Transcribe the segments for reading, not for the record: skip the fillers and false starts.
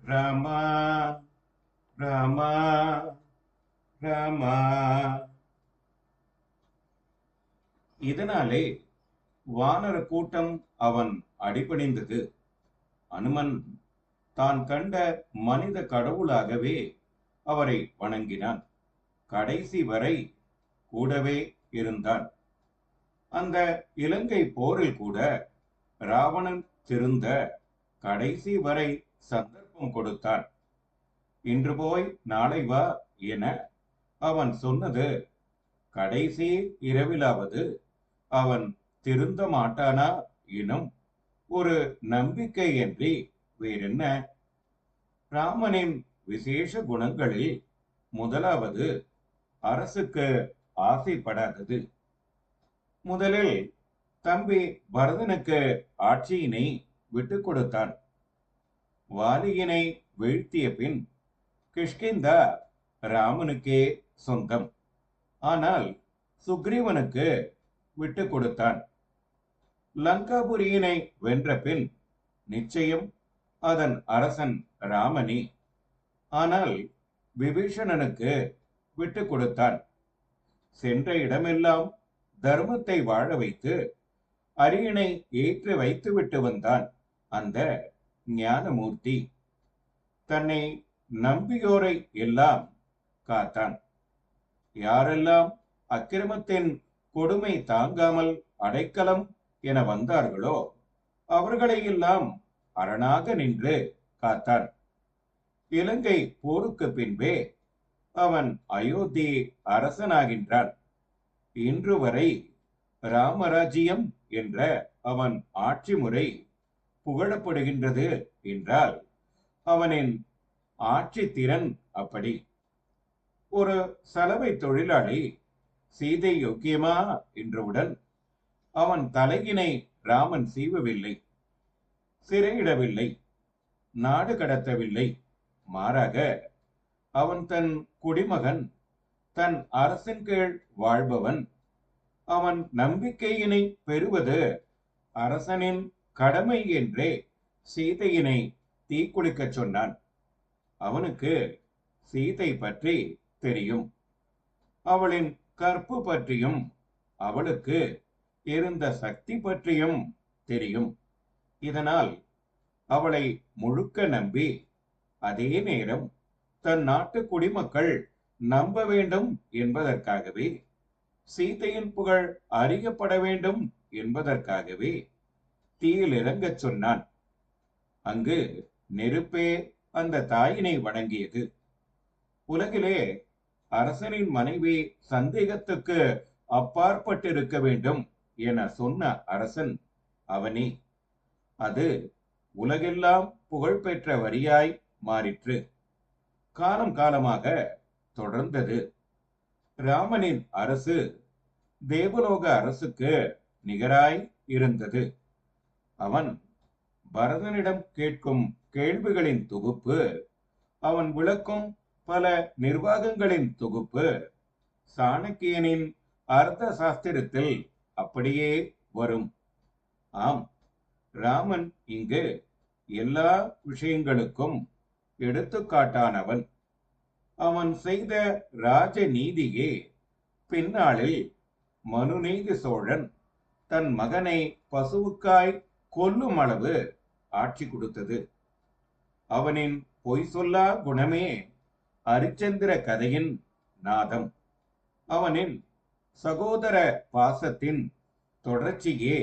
ராமா ராமா ராமா. இதனாலே வானர கூட்டம் அவன் அடிபணிந்தது. அனுமன் தான் கண்ட மனித கடவுளாகவே அவரை வணங்கினான். கடைசி வரை கூடவே இருந்தான். அந்த இலங்கை போரில் கூட ராவணன் திருந்த கடைசி வரை சந்தர்ப்பம் கொடுத்தான். இன்று போய் நாளை வா என அவன் சொன்னது கடைசி இரவிலாவது அவன் திருந்த மாட்டானா எனும் ஒரு நம்பிக்கை என்று வேறென்ன? ராமனின் விசேஷ குணங்களில் முதலாவது அரசுக்கு ஆசைப்படாதது. முதலில் தம்பி பரதனுக்கு ஆட்சியினை விட்டுக் கொடுத்தான். வாலியினை வீழ்த்திய பின் கிஷ்கிந்தா ராமனுக்கே சொந்தம். ஆனால் சுக்ரீவனுக்கு விட்டுக் கொடுத்தான். லங்காபுரியினை வென்ற பின் நிச்சயம் அதன் அரசன் ராமனே. ஆனால் விபீஷணனுக்கு விட்டுக் கொடுத்தான். சென்ற இடமெல்லாம் தர்மத்தை வாழ வைத்து அரியணை ஏற்றி வைத்து விட்டு வந்தான் அந்த ஞானமூர்த்தி. தன்னை நம்பியோரை எல்லாம் காத்தான். யாரெல்லாம் அக்கிரமத்தின் கொடுமை தாங்காமல் அடைக்கலம் என வந்தார்களோ அவர்களையெல்லாம் அரணாக நின்று காத்தான். இலங்கை போருக்கு பின்பே அவன் அயோத்தி அரசனாகின்றான். இன்று வரை ராமராஜ்யம் என்ற அவன் ஆட்சி முறை புகழப்படுகின்றது என்றால் அவனின் ஆட்சி திறன் அப்படி. ஒரு சலவை தொழிலாளி சீதை யோக்கியமா என்றவுடன் அவன் தலையினை ராமன் சீவவில்லை, சிறையிடவில்லை, நாடு கடத்தவில்லை. மாறாக அவன் தன் குடிமகன், தன் அரசின் கீழ் வாழ்பவன். அவன் நம்பிக்கையினை பெறுவது அரசனின் கடமை என்றே சீதையினை தீக்குளிக்கச் சொன்னான். அவனுக்கு சீதை பற்றி தெரியும். அவளின் கற்பு பற்றியும் அவளுக்கு இருந்த சக்தி பற்றியும் தெரியும். இதனால் அவளை முழுக்க நம்பி அதே நேரம் தன் நாட்டு குடிமக்கள் நம்ப வேண்டும் என்பதற்காகவே, சீதையின் புகழ் அறியப்பட வேண்டும் என்பதற்காகவே தீயில் இறங்கச் சொன்னான். அங்கு நெருப்பே அந்த தாயினை வணங்கியது. உலகிலே அரசனின் மனைவி சந்தேகத்துக்கு அப்பாற்பட்டிருக்க வேண்டும் என சொன்ன அரசன் அவனே. அது உலகெல்லாம் புகழ்பெற்ற வரியாய் மாறிற்று. காலம் காலமாக தொடர்ந்தது. ராமனின் அரசு தேவலோக அரசுக்கு நிகராய் இருந்தது. அவன் பரதனிடம் கேட்கும் கேள்விகளின் தொகுப்பு, அவன் விளக்கும் பல நிர்வாகங்களின் தொகுப்பு சாணக்கியனின் அர்த்த சாஸ்திரத்தில் அப்படியே வரும். ஆம், ராமன் இங்கு எல்லா விஷயங்களுக்கும் எடுத்துக்காட்டானவன். அவன் செய்த ராஜ நீதியே பின்னாளில் மனுநீதி சோழன் தன் மகனை பசுவுக்காய் கொல்லும் அளவு ஆட்சி கொடுத்தது. அவனின் பொய் சொல்லா குணமே அரிச்சந்திர கதையின் நாதம். அவனின் சகோதர பாசத்தின் தொடர்ச்சியே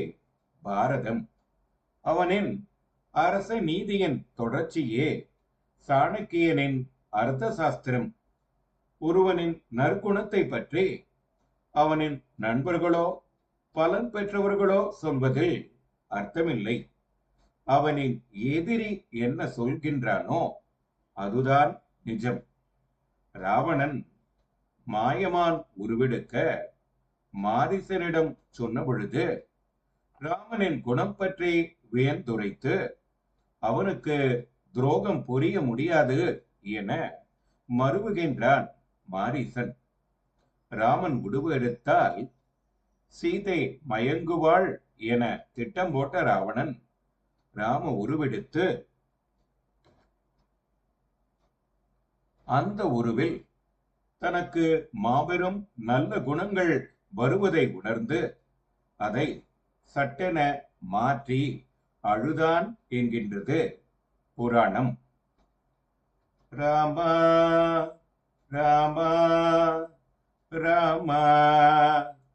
பாரதம். அவனின் அரச நீதியின் தொடர்ச்சியே சாணக்கியனின் அர்த்த சாஸ்திரம். ஒருவனின் நற்குணத்தை பற்றி அவனின் நண்பர்களோ பலன் பெற்றவர்களோ சொல்வதில் அர்த்தமில்லை. அவனின் எதிரி என்ன சொல்கின்றானோ அதுதான் நிஜம். ராவணன் மாயமான் உருவெடுக்க மாரிசனிடம் சொன்ன பொழுது ராமனின் குணம் பற்றி வியந்துரைத்து அவனுக்கு துரோகம் புரிய முடியாது என மறுவுகின்றான் மாரீசன். ராமன் முடிவு எடுத்தால் சீதை மயங்குவாள் என திட்டம் போட்ட ராவணன் ராம உருவெடுத்து அந்த உருவில் தனக்கு மாபெரும் நல்ல குணங்கள் வருவதை உணர்ந்து அதை சட்டென மாற்றி அழுதான் என்கின்றது புராணம். ராமா ராமா ராமா